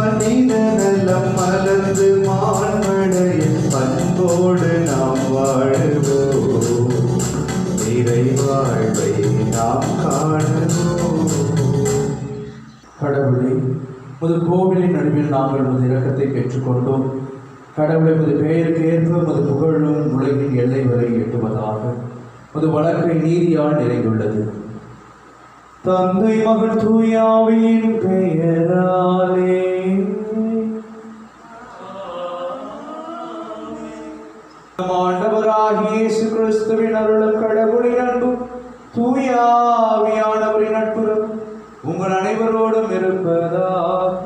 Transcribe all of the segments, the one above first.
மனித நலம் மலர்ந்து மான்மடைய பண்போடு நாம் வாழுவோம், இறை வாழ்வை நாம் காணுவோம். கடவுளே, உமது கோவிலின் நடுவில் நாங்கள் உமது இரக்கத்தை பெற்றுக்கொண்டோம். கடவுளை உமது பெயருக்கு ஏற்ப உமது புகழும் உலகின் எல்லை வரை எட்டுவதாக உமது வழக்கை நீதியால் நிறைந்துள்ளது. தந்தை மகன் தூயாவின் பெயராலே ஆண்டவராகிய இயேசு கிறிஸ்துவின் அருளும் கடவுளின் அன்பும் தூயாவியானவரின் நட்புறம் உங்கள் அனைவரோடும் இருப்பதாக,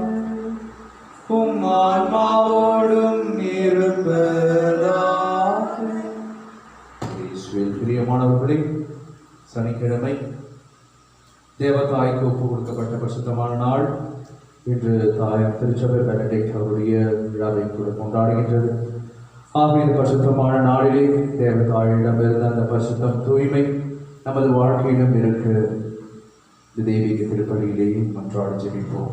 உம் ஆன்மாவோடும் இருப்பதாக. பிரியமானவர்களே, சனிக்கிழமை தேவதாய்க்கு ஒப்பு கொடுக்கப்பட்ட பரிசுத்தமான நாள். இன்று தாயார் திருச்சபை பெனடிக்ட் அவருடைய விழாவை கூட கொண்டாடுகின்றது. ஆகிய இந்த பரிசுத்தமான நாளிலே தேவதாயிடமிருந்த அந்த பரிசுத்தம் தூய்மை நமது வாழ்க்கையிலும் இருக்க இந்த தெய்வீக திருப்பலியிலேயே மன்றாட ஜெபிப்போம்.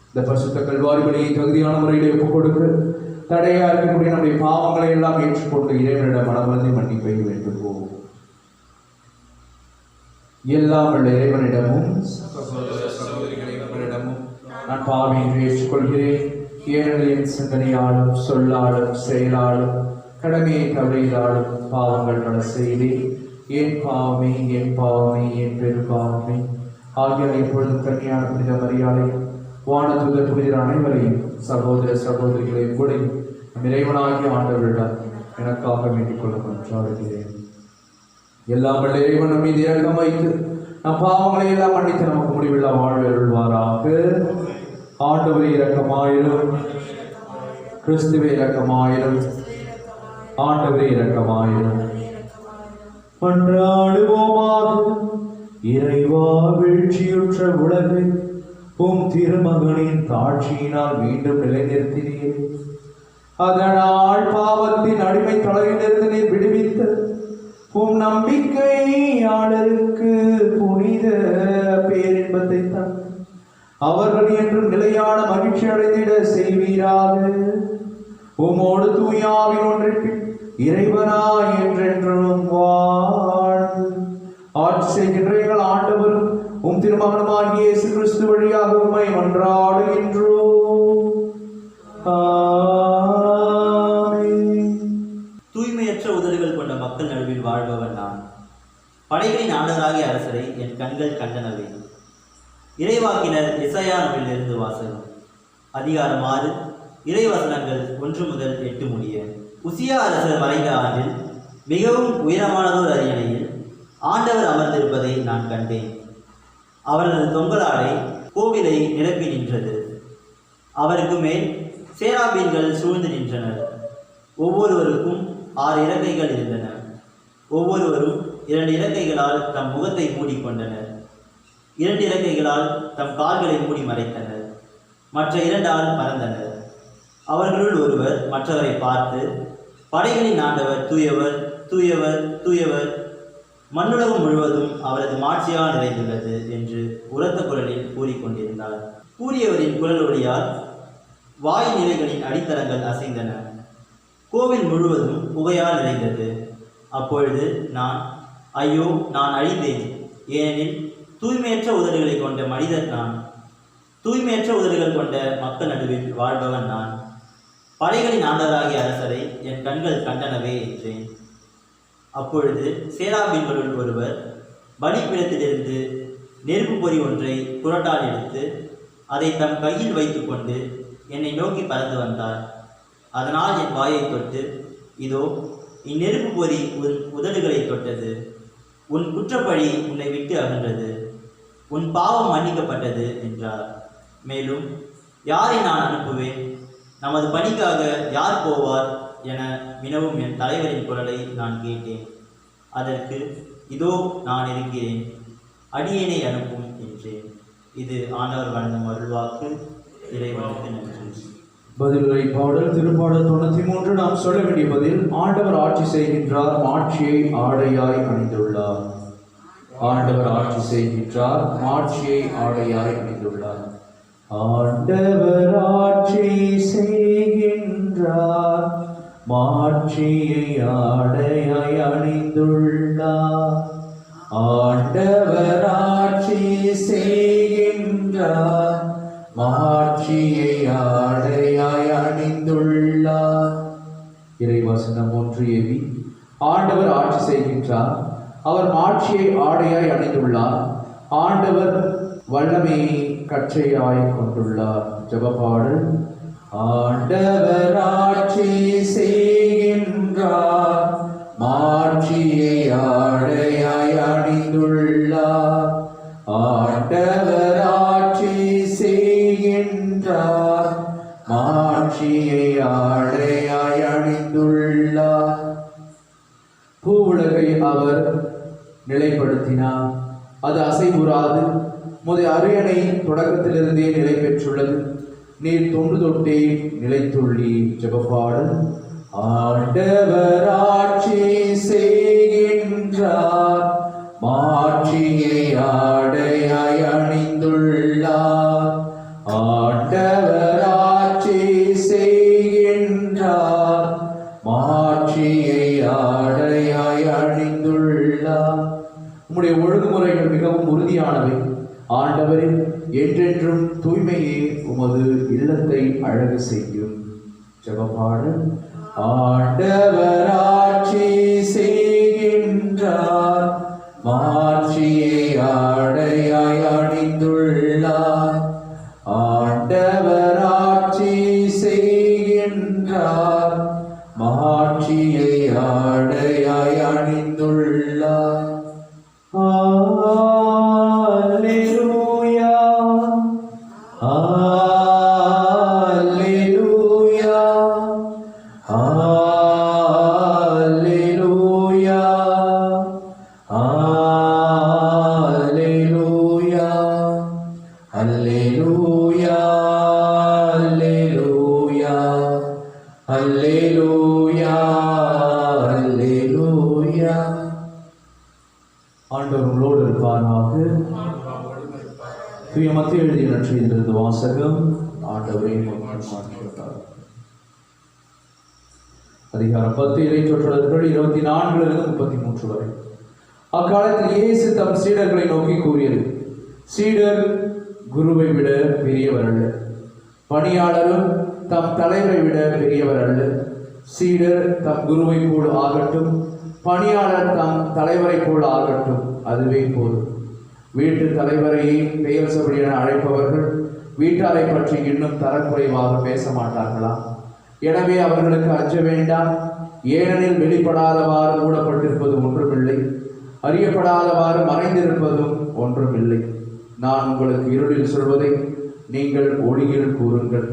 இந்த பரிசுத்த கல்வாரிபலியை தகுதியான முறையிலே ஒப்புக் கொடுக்க தடையா இருக்கக்கூடிய நம்முடைய பாவங்களை எல்லாம் ஏற்றுக்கொண்டு இறைவனிடம் மனமருந்தி மன்னிப்பை வேண்டுவோம். எல்லாம் உள்ள இறைவனிடமும் சகோதரிகளிடமும் நான் பாவியை ஏற்றுக்கொள்கிறேன். ஏனெனில் என் சிந்தனையாலும் சொல்லாலும் செயலாலும் கடமையை தவறியதாலும் பாவங்கள் பல செய்தேன். என் பாவமே என் பாவமே என் பெரும் பாவமே. ஆகியோர் எப்பொழுதும் கன்னியான புனித மரியாதை வானதூதர் புனிதர் அனைவரையும் சகோதர சகோதரிகளையும் கூட நம் இறைவனாகிய ஆண்டவரிடம் எனக்காக வேண்டிக் கொள்ள மன்றாடுகிறேன். எல்லாம் வல்ல இறைவன் நம் மீது இரக்கம் வைத்து நம் பாவங்களை எல்லாம் மன்னித்து நமக்கு முடிவில்லா வாழ்வு அருள்வாராக. ஆண்டவரே இரக்கமாயிரும், கிறிஸ்துவே இரக்கமாயிரும், ஆண்டவரே இரக்கமாயிரும். மன்றாடுவோமாக. இறைவா, வீழ்ச்சியுற்ற உலகை உம் திருமகனின் தாட்சியினால் மீண்டும் நிலைநிறுத்தினீர். அதனால் பாவத்தின் அடிமை தலையிலிருந்து நீர் விடுவித்த உம் நம்பிக்கையாளருக்கு புனித பேரின்பத்தை தந்து அவர்கள் என்றும் நிலையான மகிழ்ச்சி அடைந்திட செய்வீராக. உமோடு தூயாவின் ஒன்றிற்கு இறைவனா என்றென்றும் வாழ்ந்து ஆட்சி செய்கின்ற எங்கள் ஆண்டவரும் உம் திருமகனுமாகிய இயேசு கிறிஸ்து வழியாக உம்மை மன்றாடுகின்றோம். தூய்மையற்ற உதடுகள் கொண்ட மக்கள் நடுவில் வாழ்பவன் நான். படைகளின் ஆண்டவராகிய அரசரை என் கண்கள் கண்டனவே. இறைவாக்கினர் எசாயா நூலிலிருந்து வாசகம். அதிகாரம் 6, இறைவசனங்கள் 1 முதல் 8 முடிய. உசியா அரசர் மறைந்த ஆண்டில் மிகவும் உயரமானதோர் அரியணையில் ஆண்டவர் அமர்ந்திருப்பதை நான் கண்டேன். அவரது தொங்கலாடை கோவிலை நிரப்பி நின்றது. அவருக்கு மேல் சேராபீன்கள் சூழ்ந்து நின்றனர். ஒவ்வொருவருக்கும் 6 இறக்கைகள் இருந்தன. ஒவ்வொருவரும் 2 இறக்கைகளால் தம் முகத்தை மூடிக்கொண்டனர். 2 இறக்கைகளால் தம் கால்களை மூடி மறைத்தனர். மற்ற 2 பறந்தனர். அவர்களுள் ஒருவர் மற்றவரை பார்த்து, படைகளின் ஆண்டவர் தூயவர், தூயவர், தூயவர், மண்ணுலகம் முழுவதும் அவரது மாட்சியால் நிறைந்துள்ளது என்று உரத்த குரலில் கூறிக்கொண்டிருந்தார். கூறியவரின் குரல் ஒளியால் வாய் நிலைகளின் அடித்தளங்கள் அசைந்தன. கோவில் முழுவதும் புகையால் நிறைந்தது. அப்பொழுது நான், ஐயோ, நான் அழிந்தேன், ஏனெனில் தூய்மையற்ற உதடுகளை கொண்ட மனிதர் நான். தூய்மையற்ற உதடுகள் கொண்ட மக்கள் நடுவில் வாழ்பவன் நான். படைகளின் ஆண்டவராகிய அரசரை என் கண்கள் கண்டனவே என்றேன். அப்பொழுது சேராபீன்களுள் ஒருவர் பலிபீடத்திலிருந்து நெருப்பு பொறி ஒன்றை குரட்டால் எடுத்து அதை தம் கையில் வைத்து கொண்டு என்னை நோக்கி பறந்து வந்தார். அதனால் என் வாயை தொட்டு, இதோ இந்நெருப்பு பொறி உன் உதடுகளை தொட்டது. உன் குற்றப்பழி உன்னை விட்டு அகன்றது. உன் பாவம் மன்னிக்கப்பட்டது என்றார். மேலும், யாரை நான் அனுப்புவேன்? நமது பணிக்காக யார் போவார் என வினவும் என் தலைவரின் குரலை நான் கேட்டேன். அதற்கு, இதோ நான் இருக்கிறேன், அடியேனை அனுப்பும் என்றேன். இது ஆண்டவர் வழங்கும் அருள்வாக்கு. இறைவனுக்கு நன்றி. பதிலுரை பாடல். திருப்பாடல் 93. நாம் சொல்ல வேண்டிய பதில். ஆண்டவர் ஆட்சி செய்கின்றார், மாட்சியை ஆடையாய் அணிந்துள்ளார். ஆண்டவர் ஆட்சி செய்கின்றார், மாட்சியை ஆடையாய் அணிந்துள்ளார். ஆண்டவர் ஆட்சி செய்கின்றார், மாட்சியை ஆடையாய் அணிந்துள்ளார். ஆண்டவர் ஆட்சி செய்கின்றார், மாட்சியை ஆடையாய் அணிந்துள்ளார். இறைவசனம் 1 ஆண்டவர் ஆட்சி செய்கின்றார், அவர் மாட்சியை ஆடையாய் அணிந்துள்ளார். ஆண்டவர் வல்லமையை கற்றையாய் கொண்டுள்ளார். ஜெபப்பாடல். ஆண்டவர் ஆட்சி செய்கின்றார், மாட்சியை ஆடையாய் அணிந்துள்ளார். ஆண்டவர் ஆட்சி செய்கின்றார், மாட்சியை ஆடையாய் அணிந்துள்ளார். பூவுலகை அவர் நிலைப்படுத்தினார், அது அசைவுறாது. முதை அரியணை தொடக்கத்திலிருந்தே நிலை பெற்றுள்ளது. நீர் தொன்று தொட்டே நிலைத்துள்ளி. ஜெபப்பாடல். ஆண்டவர் ஆட்சி செய்கின்றார், மாட்சியை ஆடையாய் அணிந்துள்ளார். ஆண்டவர் ஆட்சி செய்கின்றார், மாட்சியை ஆடையாய் அணிந்துள்ளார். உம்முடைய ஒழுங்குமுறைகள் மிகவும் உறுதியானவை. ஆண்டவரே, என்றென்றும் தூய்மையே உமது இல்லத்தை அழகு செய்யும். ஜெபப்பாடல். ஆண்டவர் ஆட்சி செய்கின்றார், மாட்சியை ஆடையாய் அணிந்துள்ளார். ஆண்டவர் ஆட்சி செய்கின்றார், மாட்சியை ஆடையாய் அணிந்துள்ளார். Alleluia, Alleluia, Alleluia, Alleluia, Alleluia, Alleluia, Alleluia, Alleluia. ஆண்டவர் உங்களோடு இருப்பாராக. தூய மத்தேயு எழுதிய நற்செய்தியிலிருந்து வாசகம். ஆண்டவரே மாற்றிவிட்டார். அதிகாரம் 10 இறைச்சொற்றர்கள் 24 33 வரை. அக்காலத்தில் இயேசு தம் சீடர்களை நோக்கி கூறியது: சீடர் குருவை விட பெரியவர் அல்ல, பணியாளரும் தம் தலைவரை விட பெரியவர் அல்ல. சீடர் தம் குருவை போல் ஆகட்டும், பணியாளர் தம் தலைவரை போல் ஆகட்டும், அதுவே போதும். வீட்டு தலைவரையே பெயர் சொல்லி என அழைப்பவர்கள் வீட்டாரை பற்றி இன்னும் தரக்குறைவாக பேச மாட்டார்களா? எனவே அவர்களுக்கு அஞ்ச வேண்டாம். ஏனெனில் வெளிப்படாதவாறு மூடப்பட்டிருப்பது ஒன்றுமில்லை, அறியப்படாதவாறு மறைந்திருப்பதும் ஒன்றுமில்லை. நான் உங்களுக்கு இருளில் சொல்வதை நீங்கள் ஒளியில் கூறுங்கள்.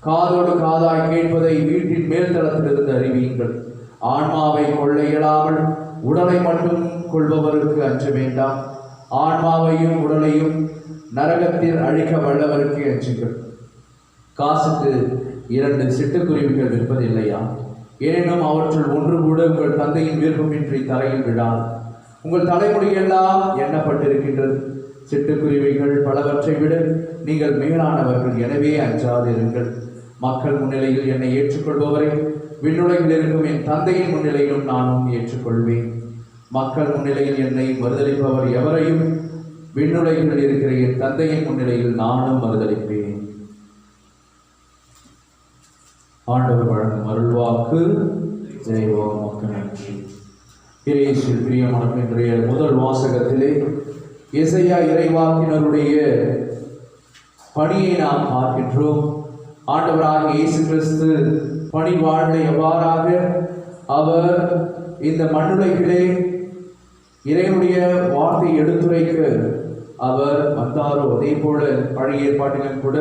காதோடு காதாய் கேட்பதை வீட்டின் மேல்தளத்திலிருந்து அறிவியுங்கள். ஆன்மாவை கொள்ள இயலாமல் உடலை மட்டும் கொள்பவருக்கு அஞ்ச வேண்டாம். ஆன்மாவையும் உடலையும் நரகத்தில் அழிக்க வல்லவருக்கு அஞ்சுங்கள். காசுக்கு 2 சிட்டுக்குருவிகள் விற்பதில்லையா? எனினும் அவற்றுள் ஒன்று கூட உங்கள் தந்தையின் விருப்பமின்றி தரையில் விடாது. உங்கள் தலைமுடியெல்லாம் எண்ணப்பட்டிருக்கின்றது. சிட்டுக்குருவிகள் பலவற்றை விட நீங்கள் மேலானவர்கள், எனவே அஞ்சாதிருங்கள். மக்கள் முன்னிலையில் என்னை ஏற்றுக்கொள்பவரை விண்ணுலகில் இருக்கும் என் தந்தையின் முன்னிலையிலும் நானும் ஏற்றுக்கொள்வேன். மக்கள் முன்னிலையில் என்னை மறுதளிப்பவர் எவரையும் விண்ணுலகில் இருக்கிற என் தந்தையின் முன்னிலையில் நானும் மறுதளிப்பேன். ஆண்டவர் வழங்கும் அருள்வாக்கு. ஜெயவோ மக்கள் நன்றி. இயேசுவில் பிரியமான இன்றைய முதல் வாசகத்திலே எசையா இறைவாக்கினருடைய பணியை நாம் பார்க்கின்றோம். ஆண்டவராக இயேசு கிறிஸ்து பணி வாழ்ந்த எவ்வாறாக அவர் இந்த மண்ணுலகிலே இறைவனுடைய வார்த்தை எடுத்துரைக்க அவர் வந்தாரோ, அதே போல பழைய ஏற்பாட்டிலும் கூட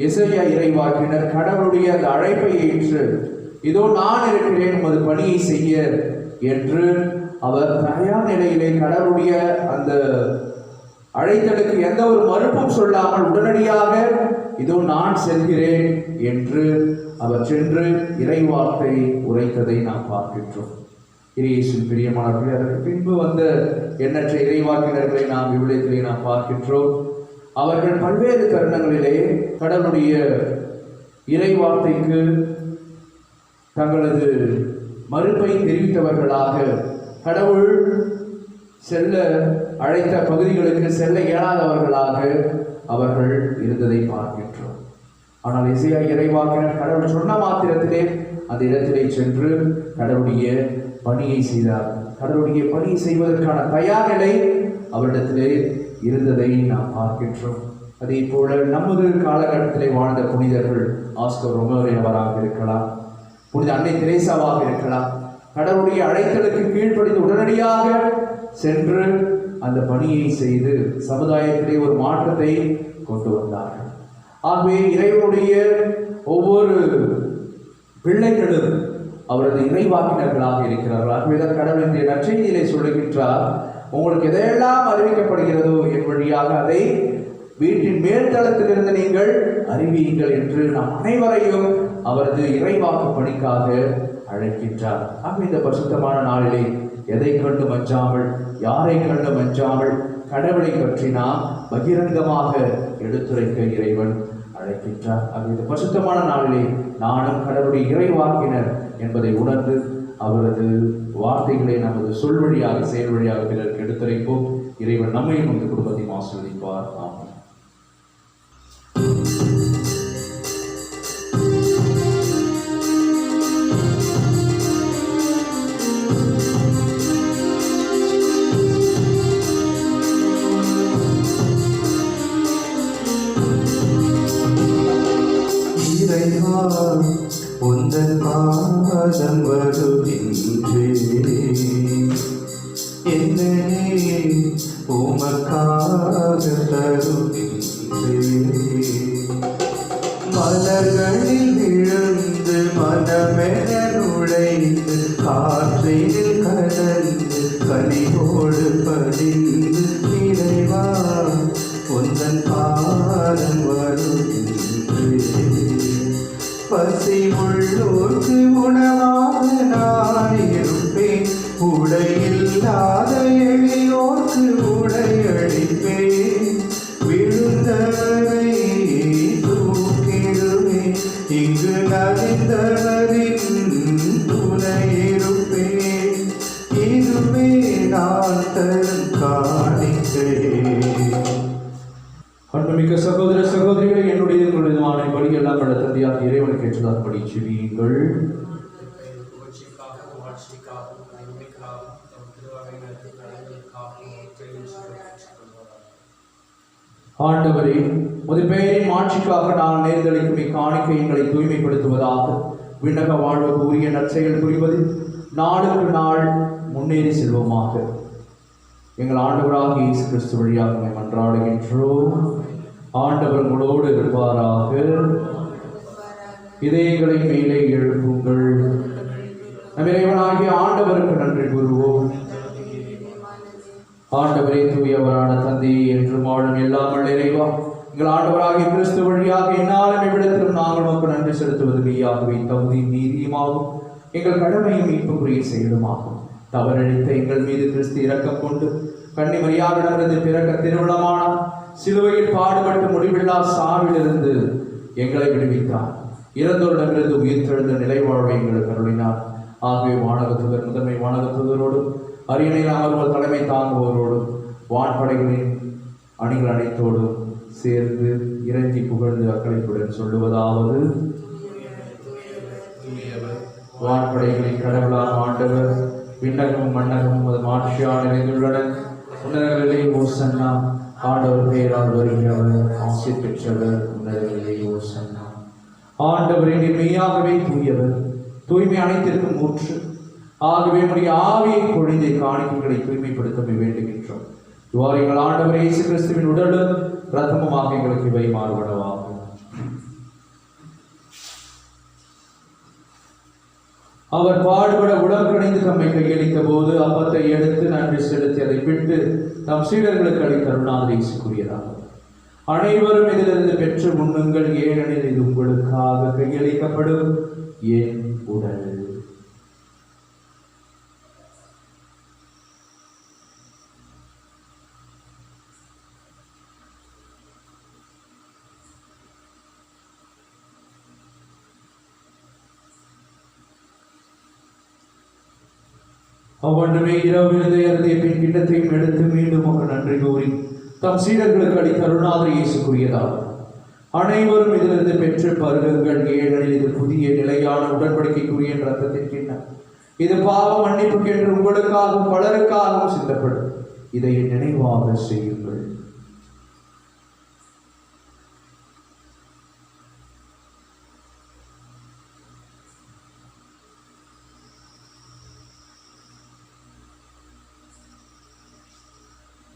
எசையா இறைவாக்கினர் கடவுளுடைய அந்த அழைப்பை ஏற்று இதோ நான் இருக்கிறேன் உமது பணியை செய்ய என்று அவர் தயார் நிலையிலே கடவுளுடைய அந்த அழைத்தலுக்கு எந்த ஒரு மறுப்பும் சொல்லாமல் உடனடியாக இதோ நான் செல்கிறேன் என்று அவர் சென்று இறைவார்த்தை உரைத்ததை நாம் பார்க்கின்றோம். இயேசுவின் பிரியமானவர்களே, அதற்கு பின்பு வந்த எண்ணற்ற இறைவாக்கினர்களை நாம் இவ்விடத்திலே நாம் பார்க்கின்றோம். அவர்கள் பல்வேறு தருணங்களிலே கடவுளுடைய இறை வார்த்தைக்கு தங்களது மறுப்பை தெரிவித்தவர்களாக, கடவுள் செல்ல அழைத்த பகுதிகளுக்கு செல்ல இயலாதவர்களாக அவர்கள் இருந்ததை பார்க்கின்றோம். ஆனால் எசேயா இறைவாக்கினர் கடவுள் சொன்ன மாத்திரத்திலே அந்த இடத்திலே சென்று கடவுளுடைய பணியை செய்தார். கடவுளுடைய பணியை செய்வதற்கான தயார் நிலை அவரிடத்திலே இருந்ததை நாம் பார்க்கின்றோம். அதே போல நமது காலகட்டத்திலே வாழ்ந்த புனிதர்கள் ஆஸ்கர் ரொமேரோ அவராக இருக்கலாம், புனித அன்னை தெரேசாவாக இருக்கலாம். கடவுளுடைய அழைத்தலுக்கு கீழ்ப்படிந்து உடனடியாக சென்று அந்த பணியை செய்து சமுதாயத்திலே ஒரு மாற்றத்தை கொண்டு வந்தார்கள். ஆகவே இறைவனுடைய ஒவ்வொரு பிள்ளைகளும் அவரது இறைவாக்கினர்களாக இருக்கிறார்கள். ஆகவேதான் கடவுள் இன்றைய நற்செய்தியிலே சொல்லுகின்றார், உங்களுக்கு எதையெல்லாம் அறிவிக்கப்படுகிறதோ என் வழியாக அதை வீட்டின் மேல்தளத்திலிருந்து நீங்கள் அறிவியுங்கள் என்று நம் அனைவரையும் அவரது இறைவாக்கு பணிக்காக அழைக்கின்றார். ஆகவே இந்த பரிசுத்தமான நாளிலே எதை கண்டு மஞ்சாமல், யாரை கண்டு மஞ்சாமல் கடவுளை பற்றி நாம் பகிரங்கமாக எடுத்துரைக்க இறைவன் அழைக்கின்றார். ஆகவே இந்த பரிசுத்தமான நாளிலே நானும் கடவுளுடைய இறைவாக்கினர் என்பதை உணர்ந்து அவரது வார்த்தைகளை நமது சொல் வழியாக செயல் வழியாக பிறருக்கு எடுத்துரைப்போம். இறைவன் நம்மையும் நமது குடும்பத்தையும் ஆசீர்வதிப்பார். ஆமென். இறைவா உந்தன் பாதம் வருகின்றேன், என்னை உமக்காக தருகின்றேன். மலர்களில் விழுந்து மனமென நுழைந்து காற்றில் கலந்து கனிவோடு படிந்து இறைவா உந்தன் பாதம் வருகின்றேன். பசி உள்ளோர்க்கு உணவாக நான் இருப்பேன், உடையில்லாத எளியோர்க்கு உடை அளிப்பேன். விழுந்தவரை தூக்கிடுவேன், இங்கு நலிந்தவரின் துணையிருப்பேன். இதுவே நான் தரும் காணிக்கையே. அன்புமிக்க சகோதர சகோதரிகளை, என்னுடைய உங்களுடைய படி எல்லாம் பட தந்தையாக இறைவனுக்கு ஏற்றதாக படி செய்வீங்கள். ஆண்டவரே, உமது பெயரின் ஆட்சிக்காக நான் நேர்ந்தளிக்கும் இக்காணிக்கை எங்களை தூய்மைப்படுத்துவதாக, விண்ணக வாழ்வுக்கு உரிய நற்செயல் புரிவது நாளுக்கு நாள் முன்னேறி செல்வோமாக. எங்கள் ஆண்டவராக இயேசு கிறிஸ்து வழியாக நம்மை மன்றாடுகின்றோம். ஆண்டவர் உங்களோடு இருப்பாராக. இதயங்களை மேலே எழுப்புங்கள். நம் இறைவனாகிய ஆண்டவருக்கு நன்றி கூறுவோம். ஆண்டவரே, தூயவரான தந்தையே, என்று வாழும் எல்லாமல் இறைவா, எங்கள் ஆண்டவராகிய கிறிஸ்து வழியாக என்னாலும் எவ்விடத்திலும் நாங்கள் உமக்கு நன்றி செலுத்துவது மெய்யாகவே தகுதியும் நீதியுமாகும், எங்கள் கடமையும் மீட்புக்குரிய செயலுமாகும். தவறளித்த எங்கள் மீது கிறிஸ்து இரக்கம் கொண்டு கன்னி மரியாதையிடமிருந்து பிறக்க திருவிழமானார். சிலுவையில் பாடுபட்டு முடிவில்லா சாவிலிருந்து எங்களை விடுவித்தார். இறந்தோரிடமிருந்து உயிர்த்தெழுந்த நிலை வாழ்வை எங்களுக்கு அருளினார். ஆகவே வானகத்துவர் முதன்மை வானகத்துவரோடும் அரியணையில் அமர்வோர் தலைமை தாங்குவோரோடும் வான்படைகளின் அணிகள் அனைத்தோடும் சேர்ந்து இறைஞ்சி புகழ்ந்து அக்களிப்புடன் சொல்லுவதாவது: வான்படைகளின் கடவுளான ஆண்டவர், விண்ணகமும் மண்ணகமும் அது மாட்சியால் நிறைந்துள்ளன. உன்னதங்களிலே ஓசன்னா, ஆண்டவர் பெயரால் வருகிறவர் ஆசி பெற்றவர். உன்னதங்களிலே ஓசன்னா. ஆண்டவரின் மெய்யாகவே தூயவர், தூய்மை அனைத்திற்கும் ஊற்று. ஆகவே நம்முடைய ஆவியை பொழிந்த காணிக்கைகளை தூய்மைப்படுத்த வேண்டுகின்றோம். இவ்வாறு எங்கள் ஆண்டவர் இயேசு கிறிஸ்துவின் உடலும் இரத்தமுமாக எங்களுக்கு இவை மாறுபடவாகும். அவர் பாடுபட உடல் கணிந்து தம்மை கையளித்த போது அப்பத்தை எடுத்து நன்றி செலுத்தி அதை விட்டு தம் சீடர்களுக்கு அளித்த அருணாதிரேசு கூறியதாகும்: அனைவரும் இதிலிருந்து பெற்று உண்ணுங்கள், ஏனெனில் இது உங்களுக்காக கையளிக்கப்படும் என் உடல். அவ்வண்ணமே இரவினதை அருந்திய பின் கிண்ணத்தையும் எடுத்து மீண்டும் அவர் நன்றி கூறி தம் சீடர்களுக்கு அளித்த அருணாதர் இயேசுக்குரியதாகும். அனைவரும் இதிலிருந்து பெற்று பருகுங்கள், ஏனெனில் இது புதிய நிலையான உடன்படிக்கைக்குரிய ரத்தத்தின் கிண்ணம். இது பாவ மன்னிப்புக்கு என்று உங்களுக்காகவும் பலருக்காகவும் சிந்தப்படும். இதை நினைவாக செய்யுங்கள்.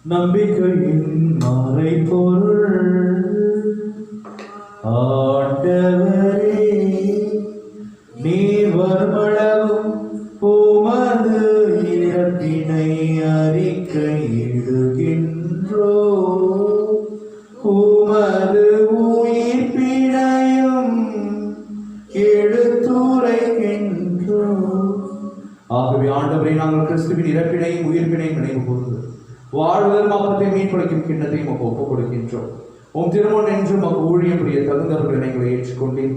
நம்பிக்கையின் மறைபொருள் ஆண்டவரே, நீர் வருமளவும் உமது இறப்பினை அறிக்கையிடுகின்றோ, உமது உயிர்ப்பினையும் எடுத்துரைக்கின்றோ. ஆகவே ஆண்டவரை, நாங்கள் கிறிஸ்துவின் இறப்பினையும் உயிர்ப்பினையும் நினைவு கூர்ந்து வாழ்வதன் மாப்பத்தை மீன்படைக்கும் கிண்ணத்தை உமக்கு ஒப்புக் கொடுக்கின்றோம். உம் திருமணம் என்று உமக்கு ஊழியம் புரிய தகுந்தவர்கள் எங்களை ஏற்றுக்கொண்டேன்.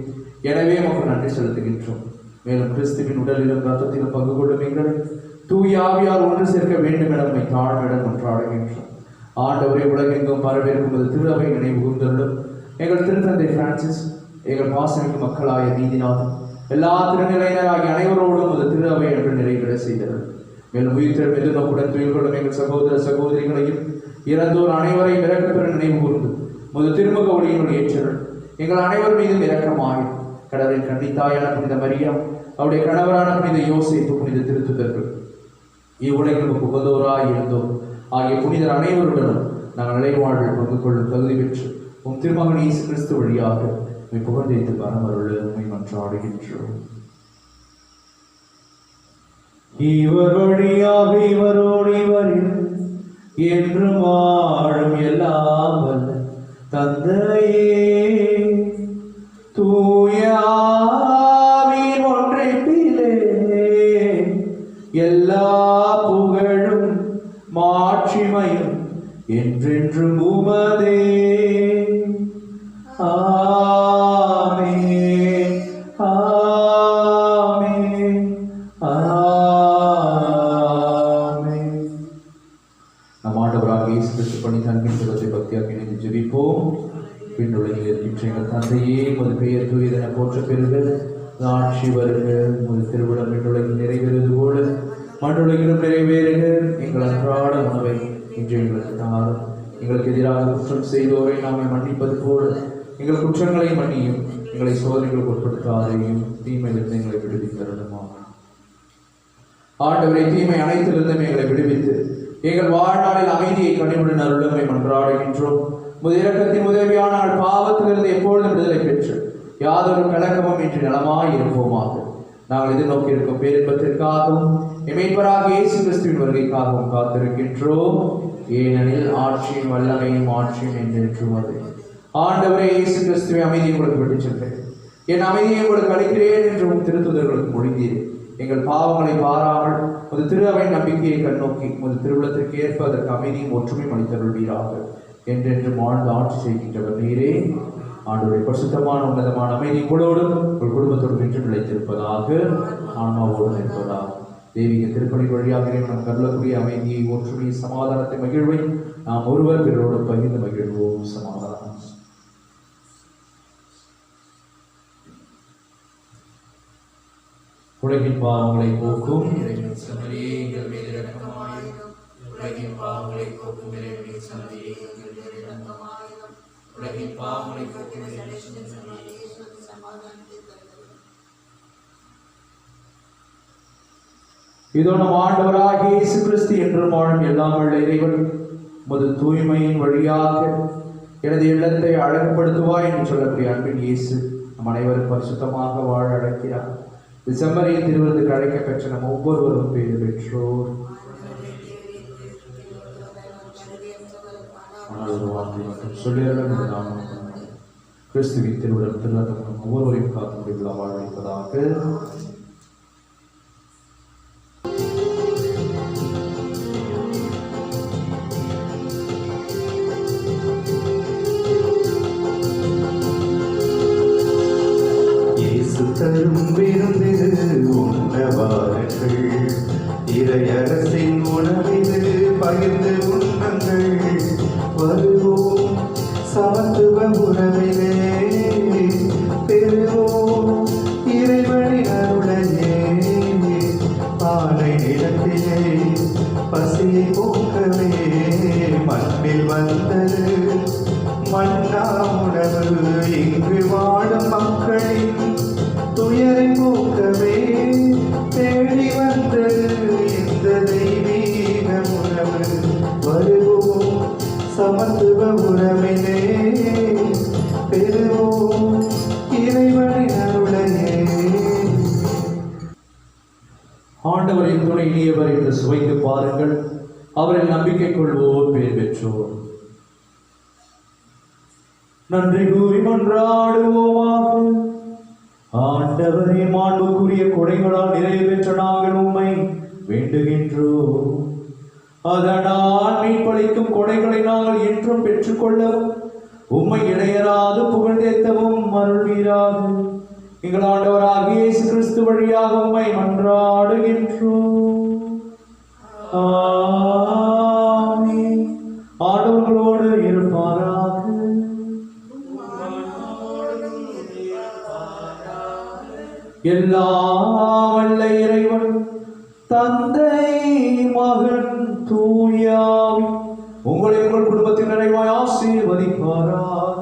எனவே உமக்கு நன்றி செலுத்துகின்றோம். மேலும் கிறிஸ்துவின் உடலிலும் ரத்தத்திலும் பங்கு கொள்ளும் எங்களை தூய ஆவியார் ஒன்று சேர்க்க வேண்டும் என உம்மை தாழ்மையிடம் ஒன்றாடுகின்றோம். ஆண்டவரை உலகெங்கும் பரவேற்கும் திரு அவை நினைவு கூர்ந்தருளும். எங்கள் திருத்தந்தை பிரான்சிஸ், எங்கள் பாசமிகு மக்களாய நீதிநாதன், எல்லா திருநிலையினராகிய அனைவரோடும் ஒரு திரு அவை என்று நிறைவேற செய்தனர். மேலும் உயிர்த்தெழும் எதிர்நோக்குடன் துயில் கொள்ளும் எங்கள் சகோதர சகோதரிகளையும் இறந்தோர் அனைவரையும் இரக்கத்துடன் நினைவு கூர்ந்து முதல் திருமுக ஒளியினுள் ஏற்றல் எங்கள் அனைவர் மீதும் இரக்கமாகும். கடவுளின் கன்னித்தாயான புனித மரியாம், அவருடைய கணவரான புனித யோசேப்பு, புனித திருத்துதர்கள், இவ்வுலகில் உகந்தோராய் இருந்தோர் ஆகிய புனிதர் அனைவருடனும் நாங்கள் நிலைவாழ்வில் பங்கு கொள்ளும் தகுதி பெற்று உம் திருமகன் இயேசு கிறிஸ்து வழியாக உம்மை புகழ்ந்தேத்து வரமருள உம்மை மன்றாடுகின்றோம். இவர் வழியாக இவரோடு இவரில் என்று வாழும் எல்லாம் வல்ல தந்தையே, தூய ஆவியின் ஒன்றிப்பிலே எல்லா புகழும் மாட்சிமையும் என்றென்றும் உமதே. ஆமென், ஆமென், ஆமென். நம் ஆண்டவராக இயேசு கிறிஸ்து பணி தன்பின் சுகத்தை பக்தியாக இணைந்து ஜெபிப்போம். விண்ணுலகில் இருக்கின்ற எங்கள் தந்தையே, உமது பெயர் தூயதென போற்ற பெறுக, ஆட்சி வருக, உமது திருவிழம் விண்ணுலகில் நிறைவேறுவது போல மண்ணுலகிலும் நிறைவேறுக. எங்கள் அன்றாட உணவை இன்று எங்களுக்கு தாரும். எங்களுக்கு எதிராக குற்றம் செய்தோரை நாங்கள் மன்னிப்பது போல எங்கள் குற்றங்களை மன்னியும். எங்களை சோதனைகளுக்கு உட்படுத்தாதையும் தீமையிலிருந்து எங்களை விடுவித்தருளுமாக. ஆண்டவரை, தீமை அனைத்திலிருந்தும் எங்களை விடுவித்து எங்கள் வாழ்நாளில் அமைதியை கனிவுடன் அருளுமை மன்றாடுகின்றோம். இரக்கத்தின் உதவியான பாவத்திலிருந்து எப்பொழுதும் விடுதலை பெற்று யாதொரு கலக்கமும் இன்று நலமாய் இருப்போமாக. நாங்கள் எதிர்நோக்கி இருக்கும் பேரின்பத்திற்காகவும் இமைப்பராக இயேசு கிறிஸ்துவின் வருகைக்காகவும் காத்திருக்கின்றோம். ஏனெனில் ஆட்சியும் வல்லமையும் ஆட்சியும் என்றென்றும் அது. ஆண்டவரே இயேசு கிறிஸ்துவை அமைதியை உங்களுக்கு விட்டுச் சென்றேன், என் அமைதியை உங்களுக்கு அளிக்கிறேன் என்று உம் திருத்துதர்களுக்கு மொழிந்தீர். எங்கள் பாவங்களை பாராமல் ஒரு திரு அவை நம்பிக்கையை கண்ணோக்கி ஒரு திருவிழத்திற்கு ஏற்ப அதற்கு அமைதியும் ஒற்றுமையும் அளித்தருள்வீராக. என்றென்று வாழ்ந்து ஆட்சி செய்கின்றவர் நீரே. ஆண்டவருடைய பரிசுத்தமான உன்னதமான அமைதி உங்களோடும் உங்கள் குடும்பத்தோடு என்று நிலைத்திருப்பதாக, ஆன்மாவோடு இருப்பதாக. தெய்வீக திருப்பணி வழியாக நாம் கருளக்கூடிய அமைதியை, ஒற்றுமை, சமாதானத்தை, மகிழ்வை நாம் ஒருவர் பிறரோடு பகிர்ந்து மகிழ்வோம். சமாதானம். உலகின் பாவங்களை போக்கும் இறைவன் சமரியே எங்கள் மீது இரக்கமாயிரும். உலகின் பாவங்களை போக்கும் இறைவனின் சமரியே எங்கள் மீது இரக்கமாயிரும். உலகின் பாவங்களை போக்கும் இறைவனின் சமரியே சமாதானத்தை தருகிறோம். இதோ நம் ஆண்டவராகிய இயேசு கிறிஸ்து என்றும் வாழும் எல்லாம் உள்ள இறைவன் உமது தூய்மையின் வழியாக எனது இல்லத்தை அழகுபடுத்துவாய் என்று சொல்லக்கூடிய அன்பின் இயேசு நம் அனைவரும் பரிசுத்தமாக வாழ அழைக்கிறார். டிசம்பரில் திருவிருந்துக்கு அழைக்க பெற்ற நம் ஒவ்வொருவரும் பேறு பெற்றோர். கிறிஸ்துவின் திருவிழம் திருநத்தம் ஒவ்வொருவரையும் காத்து முடிவுள்ள வாழ்வளிப்பதாக. தரும் விருந்தில் உண்ணவார்கள் இறையரசின் உணவிது பகிர்ந்து உண்ணுங்கள். வருவோம் சமத்துவ உறவிலே, பெறுவோம் இறைவனின் அருளையே. பாலை நிலத்திலே பசியை போக்கவே மண்ணில் வந்தது மன்னா உணவு. இங்கு வாழும் மக்களின் துயரை போக்கவே தேடி வந்தது இந்த தெய்வீக உணவு. வருவோம் சமத்துவ உறவிலே, பெறுவோம் இறைவனின் அருளையே. ஆண்டவரின் துணை இனியவர் என்று சுவைத்து பாருங்கள். அவரில் நம்பிக்கை கொள்வோர் பேர் பெற்றோர். நன்றி கூறி மன்றாடுவோமாக. ஆண்டவரே, மாண்புக்குரிய கொடைகளால் நிறைவேற்ற நாங்கள் உம்மை வேண்டுகின்றோம். அதனால் மீட்பளிக்கும் கொடைகளை நாங்கள் என்றும் பெற்றுக்கொள்ளவும் உம்மை இடையராது புகழ்ந்தேத்தவும் அருள்வீராக. எங்கள் ஆண்டவராகிய இயேசு கிறிஸ்து வழியாக உம்மை மன்றாடுகின்றோம். ஆமென். ஆண்டவர்களோடு இருப்பாராக. எல்லாம் வல்ல இறைவன் தந்தை மகன் தூயாவி உங்களை உங்கள் குடும்பத்தின் நிறைவாய் ஆசீர்வதிப்பாராக.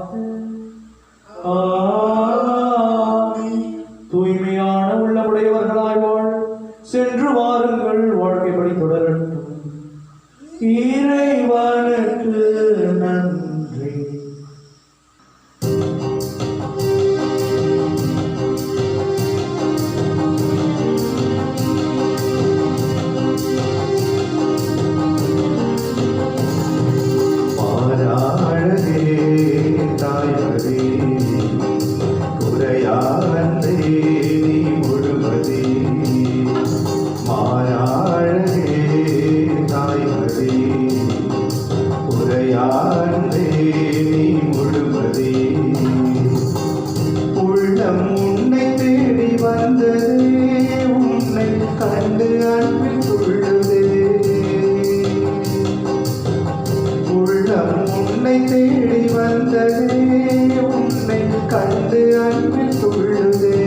ஆமென். தூய்மையான உள்ளமுடையவர்களாய் வாழ் சென்று வாருங்கள். வாழ்க்கைப்படி தொடரட்டும். இறைவனுக்கு நன்றி. உன்னை தேடி வந்ததே, உன்னை கண்டு அன்பில் துள்ளுதே. உள்ளம் உன்னை தேடி வந்ததே, உன்னை கண்டு அன்பில் துள்ளுதே.